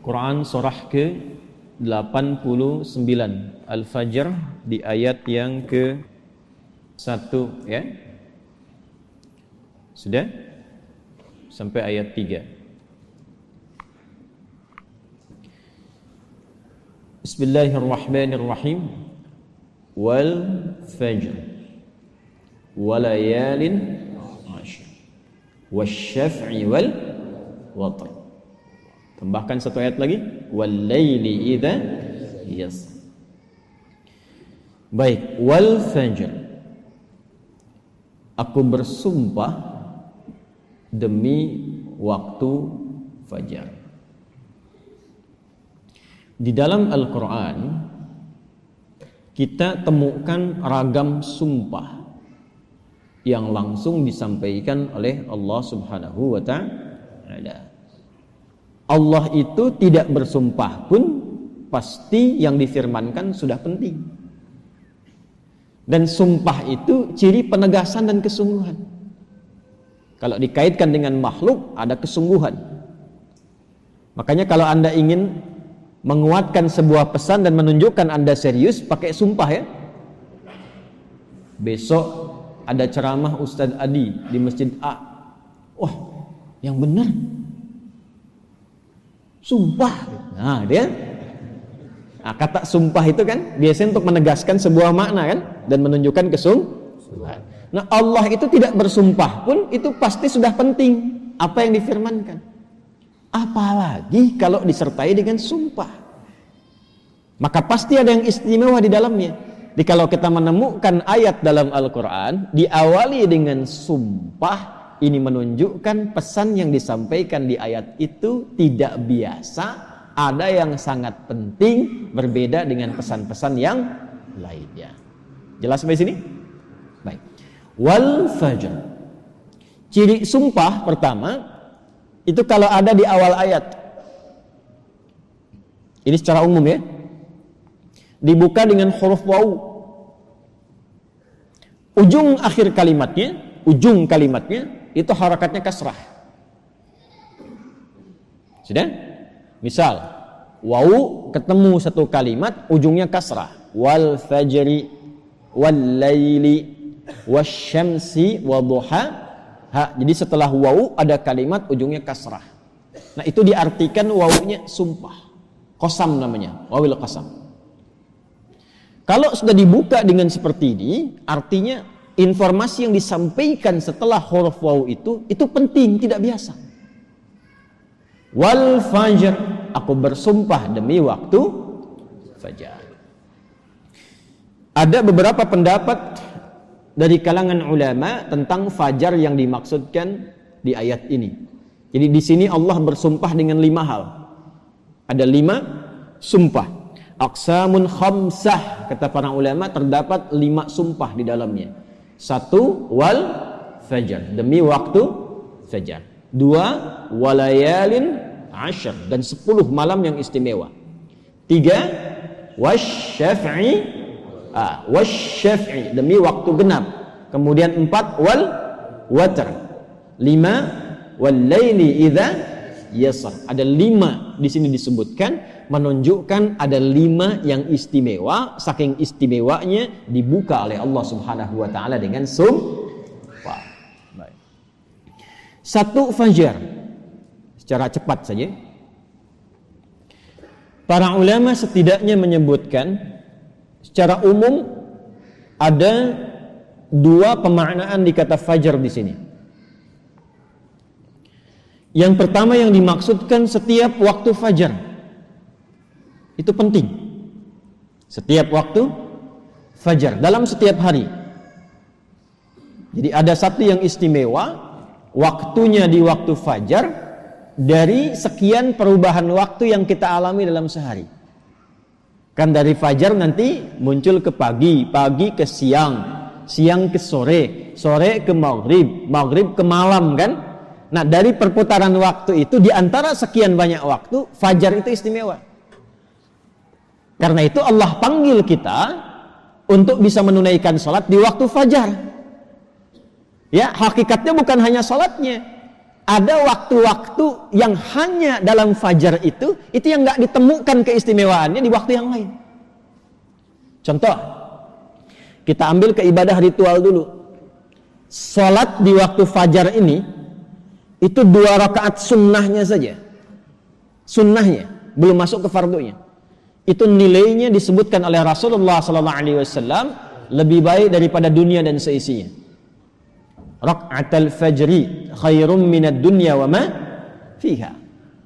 Quran surah ke-89 Al-Fajr di ayat yang ke-1 ya. Sudah? Sampai ayat 3. Bismillahirrahmanirrahim. Wal fajr walayalin ashr wasyaf'i wal watr. Tambahkan satu ayat lagi, wal laili idza yasr. Baik, wal fajr, aku bersumpah demi waktu fajar. Di dalam Al-Quran kita temukan ragam sumpah yang langsung disampaikan oleh Allah Subhanahu wa ta'ala. Allah itu tidak bersumpah pun pasti yang difirmankan sudah penting. Dan sumpah itu ciri penegasan dan kesungguhan. Kalau dikaitkan dengan makhluk ada kesungguhan. Makanya kalau Anda ingin menguatkan sebuah pesan dan menunjukkan Anda serius, pakai sumpah ya. Besok ada ceramah Ustadz Adi di Masjid A. Wah, yang benar sumpah. Nah, dia kata sumpah itu kan biasanya untuk menegaskan sebuah makna kan dan menunjukkan kesungguhan. Nah, Allah itu tidak bersumpah pun itu pasti sudah penting apa yang difirmankan. Apalagi kalau disertai dengan sumpah, maka pasti ada yang istimewa di dalamnya. Jadi kalau kita menemukan ayat dalam Al-Quran diawali dengan sumpah, ini menunjukkan pesan yang disampaikan di ayat itu tidak biasa, ada yang sangat penting, berbeda dengan pesan-pesan yang lainnya. Jelas sampai sini? Baik. Wal fajr, ciri sumpah pertama itu kalau ada di awal ayat. Ini secara umum ya. Dibuka dengan huruf waw. Ujung akhir kalimatnya, ujung kalimatnya itu harakatnya kasrah. Sudah? Misal, waw ketemu satu kalimat ujungnya kasrah. Wal fajri wal laili wasyamsi wadduha. Jadi setelah waw ada kalimat ujungnya kasrah. Nah, itu diartikan wawunya sumpah. Qasam namanya, wawil qasam. Kalau sudah dibuka dengan seperti ini, artinya informasi yang disampaikan setelah huruf waw itu penting, tidak biasa. Wal fajr, aku bersumpah demi waktu fajar. Ada beberapa pendapat dari kalangan ulama tentang fajar yang dimaksudkan di ayat ini. Jadi di sini Allah bersumpah dengan 5 hal. Ada 5 sumpah. Aqsamun khamsah, kata para ulama, terdapat 5 sumpah di dalamnya. 1, wal fajar, demi waktu fajar. 2, walayalin ashr, dan 10 malam yang istimewa. 3, wasyaf'i, wasyaf'i, demi waktu genap. Kemudian 4, wal watr. 5, wal laili idza yasr. Ada 5 di sini disebutkan, menunjukkan ada 5 yang istimewa. Saking istimewanya dibuka oleh Allah Subhanahu wa taala dengan sumpah. Baik. 1 fajar. Secara cepat saja. Para ulama setidaknya menyebutkan secara umum ada 2 pemaknaan di kata fajar di sini. Yang pertama yang dimaksudkan setiap waktu fajar. Itu penting. Setiap waktu fajar dalam setiap hari. Jadi ada satu yang istimewa, waktunya di waktu fajar dari sekian perubahan waktu yang kita alami dalam sehari. Kan dari fajar nanti muncul ke pagi, pagi ke siang, siang ke sore, sore ke maghrib, maghrib ke malam kan. Nah, dari perputaran waktu itu di antara sekian banyak waktu, fajar itu istimewa. Karena itu Allah panggil kita untuk bisa menunaikan sholat di waktu fajar. Ya, hakikatnya bukan hanya sholatnya, ada waktu-waktu yang hanya dalam fajar itu yang nggak ditemukan keistimewaannya di waktu yang lain. Contoh, kita ambil ke ibadah ritual dulu. Salat di waktu fajar ini itu 2 rakaat sunnahnya saja. Sunnahnya, belum masuk ke fardunya. Itu nilainya disebutkan oleh Rasulullah SAW lebih baik daripada dunia dan seisinya. Raka'atul fajri khairum minad dunya wa ma fiha.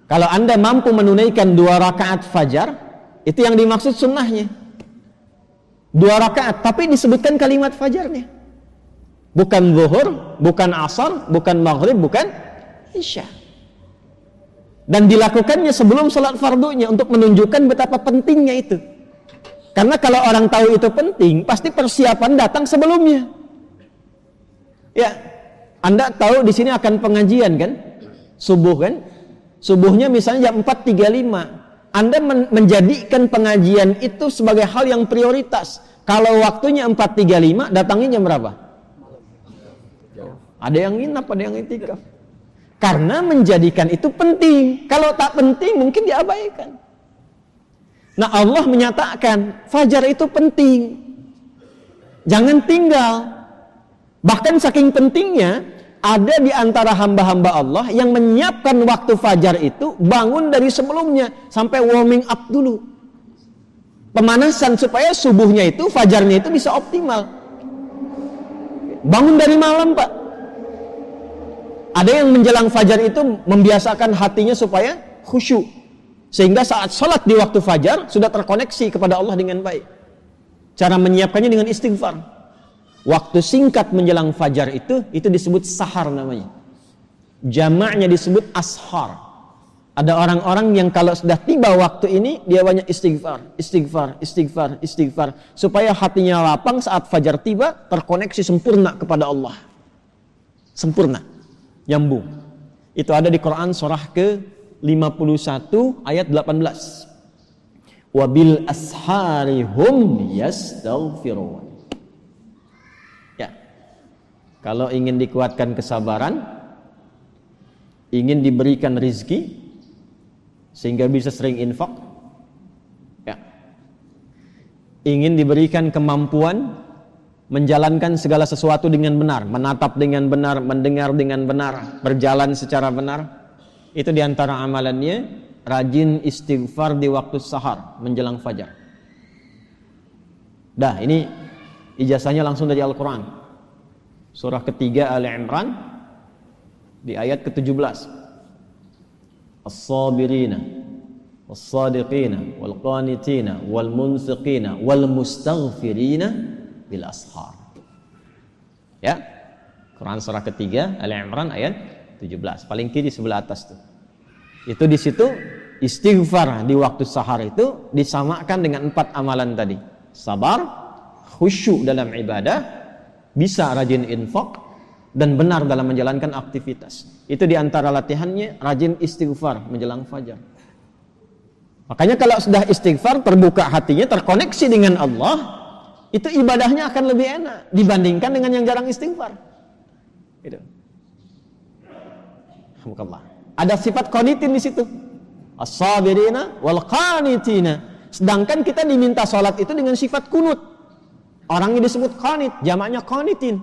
Kalau Anda mampu menunaikan 2 rakaat fajar, itu yang dimaksud sunnahnya. 2 rakaat, tapi disebutkan kalimat fajarnya. Bukan zuhur, bukan asar, bukan maghrib, bukan isya. Dan dilakukannya sebelum salat fardunya untuk menunjukkan betapa pentingnya itu. Karena kalau orang tahu itu penting, pasti persiapan datang sebelumnya. Ya, Anda tahu di sini akan pengajian kan? Subuh kan? Subuhnya misalnya jam 4.35. Anda menjadikan pengajian itu sebagai hal yang prioritas. Kalau waktunya 4.35, datangnya jam berapa? Ada yang nginap, ada yang itikaf. Karena menjadikan itu penting. Kalau tak penting mungkin diabaikan. Nah, Allah menyatakan fajar itu penting. Jangan tinggal. Bahkan saking pentingnya, ada di antara hamba-hamba Allah yang menyiapkan waktu fajar itu bangun dari sebelumnya sampai warming up dulu. Pemanasan supaya subuhnya itu, fajarnya itu bisa optimal. Bangun dari malam, Pak. Ada yang menjelang fajar itu membiasakan hatinya supaya khusyuk. Sehingga saat sholat di waktu fajar sudah terkoneksi kepada Allah dengan baik. Cara menyiapkannya dengan istighfar. Waktu singkat menjelang fajar itu disebut sahar namanya. Jamaknya disebut ashar. Ada orang-orang yang kalau sudah tiba waktu ini, dia banyak istighfar, istighfar, istighfar, istighfar. Supaya hatinya lapang saat fajar tiba, terkoneksi sempurna kepada Allah. Sempurna. Nyambung. Itu ada di Quran surah ke-51 ayat 18. Wabil ashari hum yastaghfirun. Kalau ingin dikuatkan kesabaran, ingin diberikan rizki, sehingga bisa sering infak, ya. Ingin diberikan kemampuan menjalankan segala sesuatu dengan benar, menatap dengan benar, mendengar dengan benar, berjalan secara benar. Itu diantara amalannya, rajin istighfar di waktu sahar menjelang fajar. Dah, ini ijazahnya langsung dari Al-Quran. Surah ketiga Ali Imran di ayat ke-17. As-sabirina was-sadiqina wal-qanitina wal-munfiqina wal-mustaghfirina bil ashar. Ya. Quran surah ketiga Ali Imran ayat 17. Paling kiri sebelah atas tuh. Itu di situ istighfar di waktu sahar itu disamakan dengan 4 amalan tadi. Sabar, khusyuk dalam ibadah, bisa rajin infak, dan benar dalam menjalankan aktivitas. Itu diantara latihannya, rajin istighfar menjelang fajar. Makanya kalau sudah istighfar, terbuka hatinya, terkoneksi dengan Allah, itu ibadahnya akan lebih enak dibandingkan dengan yang jarang istighfar. Gitu. Alhamdulillah. Ada sifat qanitin di situ. As-sabirina wal qanitina. Sedangkan kita diminta salat itu dengan sifat kunut. Orangnya disebut qanit, jamaknya qanitin.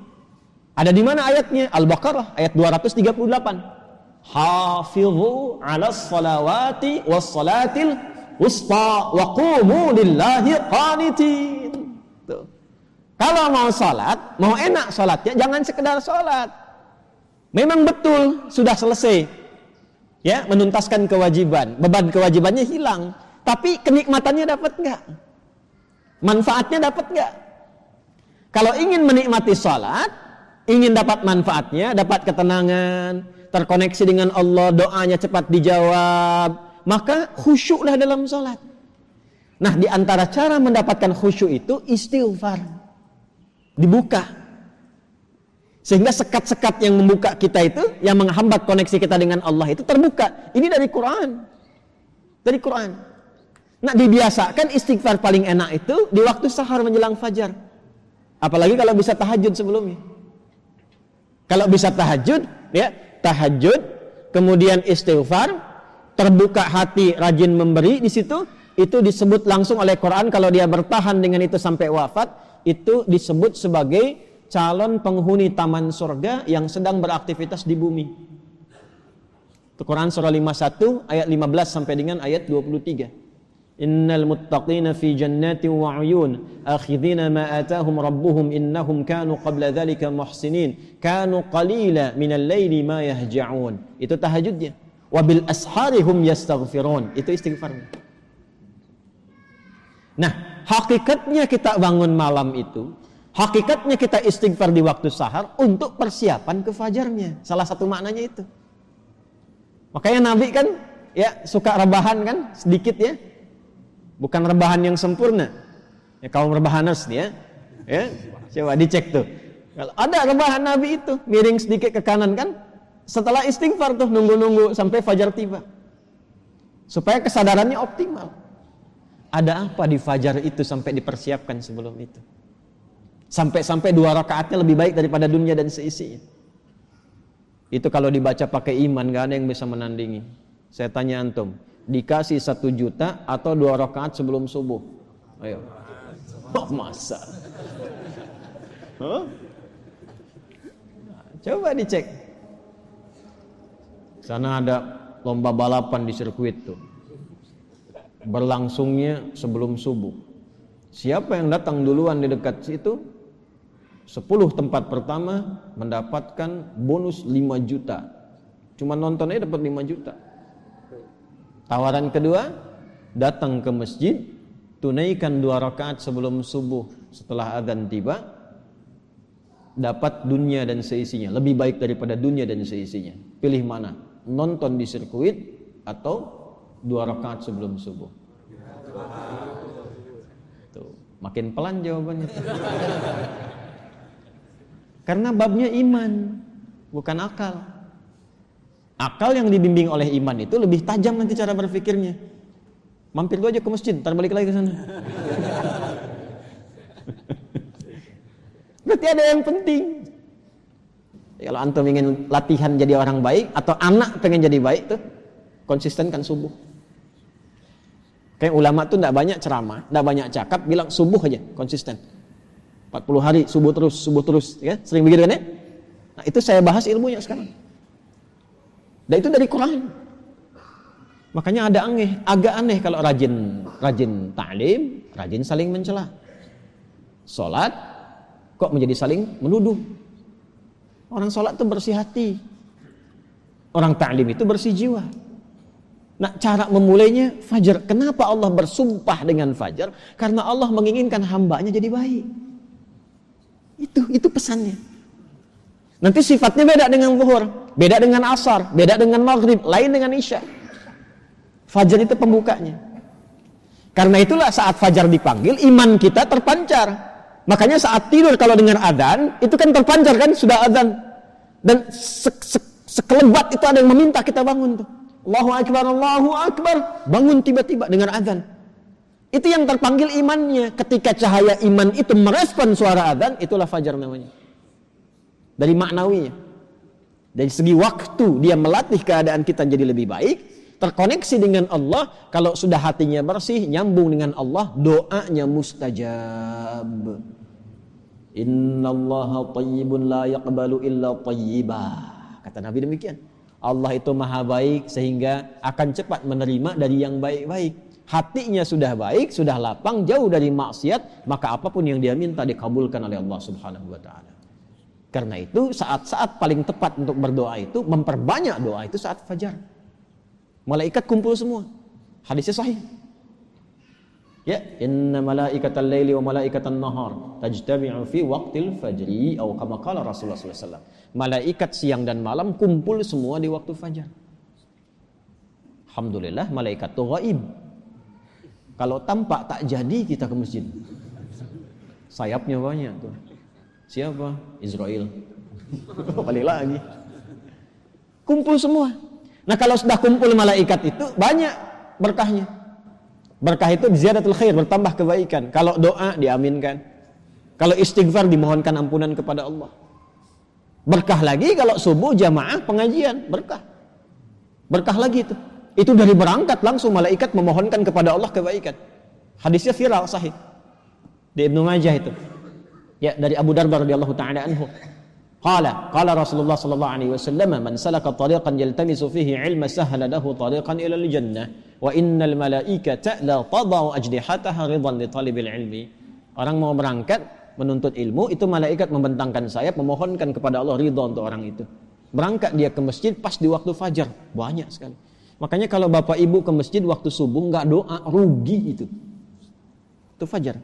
Ada di mana ayatnya? Al-Baqarah ayat 238. Hafizu 'alas salawati was salatil wusta wa qumu lillahi qanitin. Tuh. Kalau mau salat, mau enak salatnya, jangan sekedar salat. Memang betul sudah selesai. Ya, menuntaskan kewajiban, beban kewajibannya hilang, tapi kenikmatannya dapat enggak? Manfaatnya dapat enggak? Kalau ingin menikmati salat, ingin dapat manfaatnya, dapat ketenangan, terkoneksi dengan Allah, doanya cepat dijawab, maka khusyuklah dalam salat. Nah, di antara cara mendapatkan khusyuk itu istighfar. Dibuka. Sehingga sekat-sekat yang membuka kita itu, yang menghambat koneksi kita dengan Allah itu terbuka. Ini dari Quran. Dari Quran. Nah, dibiasakan istighfar paling enak itu di waktu sahar menjelang fajar. Apalagi kalau bisa tahajud sebelumnya. Kalau bisa tahajud, ya, tahajud kemudian istighfar, terbuka hati, rajin memberi di situ, itu disebut langsung oleh Quran kalau dia bertahan dengan itu sampai wafat, itu disebut sebagai calon penghuni taman surga yang sedang beraktivitas di bumi. Itu Quran surah 51 ayat 15 sampai dengan ayat 23. Innal muttaqina fi jannatin wa 'uyun akhidhina ma atahum rabbuhum innahum kanu qabla dhalika muhsinin kanu qalila minal laili ma yahja'un. Itu tahajudnya. Wa bil ashari hum yastaghfirun. Itu istighfarnya. Nah, hakikatnya kita bangun malam itu, hakikatnya kita istighfar di waktu sahar untuk persiapan ke fajarnya. Salah satu maknanya itu. Makanya Nabi kan ya suka rebahan kan sedikit ya. Bukan rebahan yang sempurna. Ya kaum rebahaners nih ya. Ya, coba dicek tuh. Kalau ada rebahan Nabi itu miring sedikit ke kanan kan, setelah istighfar tuh nunggu-nunggu sampai fajar tiba. Supaya kesadarannya optimal. Ada apa di fajar itu sampai dipersiapkan sebelum itu? Sampai-sampai 2 rakaatnya lebih baik daripada dunia dan seisinya. Itu kalau dibaca pakai iman, gak ada yang bisa menandingi. Saya tanya antum, dikasih 1 juta atau 2 rakaat sebelum subuh? Ayo. Oh, masa? Huh? Coba dicek. Sana ada lomba balapan di sirkuit tuh. Berlangsungnya sebelum subuh. Siapa yang datang duluan di dekat situ, 10 tempat pertama mendapatkan bonus 5 juta. Cuma nonton aja dapat 5 juta. Tawaran kedua, datang ke masjid, tunaikan 2 rakaat sebelum subuh. Setelah azan tiba, dapat dunia dan seisinya. Lebih baik daripada dunia dan seisinya. Pilih mana? Nonton di sirkuit atau 2 rakaat sebelum subuh? Tuh, makin pelan jawabannya. Karena babnya iman, bukan akal. Akal yang dibimbing oleh iman itu lebih tajam nanti cara berpikirnya. Mampir lu aja ke masjid, ntar balik lagi ke sana. Berarti ada yang penting. Kalau antum ingin latihan jadi orang baik atau anak pengen jadi baik tuh, konsistenkan subuh. Kayak ulama tuh enggak banyak ceramah, enggak banyak cakap, bilang subuh aja, konsisten. 40 hari subuh terus, ya. Sering begitu kan ya? Nah, itu saya bahas ilmunya sekarang. Dan itu dari Quran. Makanya agak aneh kalau rajin ta'lim, rajin saling mencela. Salat kok menjadi saling menuduh. Orang salat itu bersih hati. Orang ta'lim itu bersih jiwa. Nah, cara memulainya fajar. Kenapa Allah bersumpah dengan fajar? Karena Allah menginginkan hambanya jadi baik. Itu pesannya. Nanti sifatnya beda dengan zuhur, beda dengan asar, beda dengan maghrib, lain dengan isya. Fajar itu pembukanya. Karena itulah saat fajar dipanggil, iman kita terpancar. Makanya saat tidur kalau dengar adzan, itu kan terpancar kan, sudah adzan. Dan sekelebat itu ada yang meminta kita bangun tuh. Allahu Akbar, Allahu Akbar. Bangun tiba-tiba dengar adzan. Itu yang terpanggil imannya. Ketika cahaya iman itu merespon suara adzan, itulah fajar namanya. Dari maknawinya. Dari segi waktu dia melatih keadaan kita jadi lebih baik, terkoneksi dengan Allah. Kalau sudah hatinya bersih, nyambung dengan Allah, doanya mustajab. Innallaha thayyibun la yaqbalu illa thayyibah. Kata Nabi demikian. Allah itu maha baik sehingga akan cepat menerima dari yang baik-baik. Hatinya sudah baik, sudah lapang, jauh dari maksiat, maka apapun yang dia minta dikabulkan oleh Allah Subhanahu wa taala. Karena itu saat-saat paling tepat untuk berdoa itu, memperbanyak doa itu saat fajar. Malaikat kumpul semua. Hadisnya sahih. Ya, inna malaikatal laili wa malaikatan nahar tajtami'u fi waqtil fajri atau kama qala Rasulullah sallallahu alaihi wasallam. Malaikat siang dan malam kumpul semua di waktu fajar. Alhamdulillah malaikat itu gaib. Kalau tampak tak jadi kita ke masjid. Sayapnya banyak tuh. Siapa? Israel. Balik lagi. Kumpul semua. Nah, kalau sudah kumpul malaikat itu banyak berkahnya. Berkah itu ziyadatul khair, bertambah kebaikan. Kalau doa diaminkan. Kalau istighfar dimohonkan ampunan kepada Allah. Berkah lagi kalau subuh jamaah pengajian, berkah. Berkah lagi itu. Itu dari berangkat langsung malaikat memohonkan kepada Allah kebaikan. Hadisnya viral sahih di Ibnu Majah itu. Ya, dari Abu Darda radhiyallahu taala anhu. Qala Rasulullah sallallahu alaihi wasallam, "Man salaka tariqan yaltamisu fihi 'ilma sahhala lahu tariqan ila al-jannah, wa innal malaikata la tadau ajnihataha ridan li talibil ilmi." Orang mau berangkat menuntut ilmu, itu malaikat membentangkan sayap memohonkan kepada Allah ridha untuk orang itu. Berangkat dia ke masjid pas di waktu fajar, banyak sekali. Makanya kalau bapak ibu ke masjid waktu subuh nggak doa, rugi itu. Itu fajar.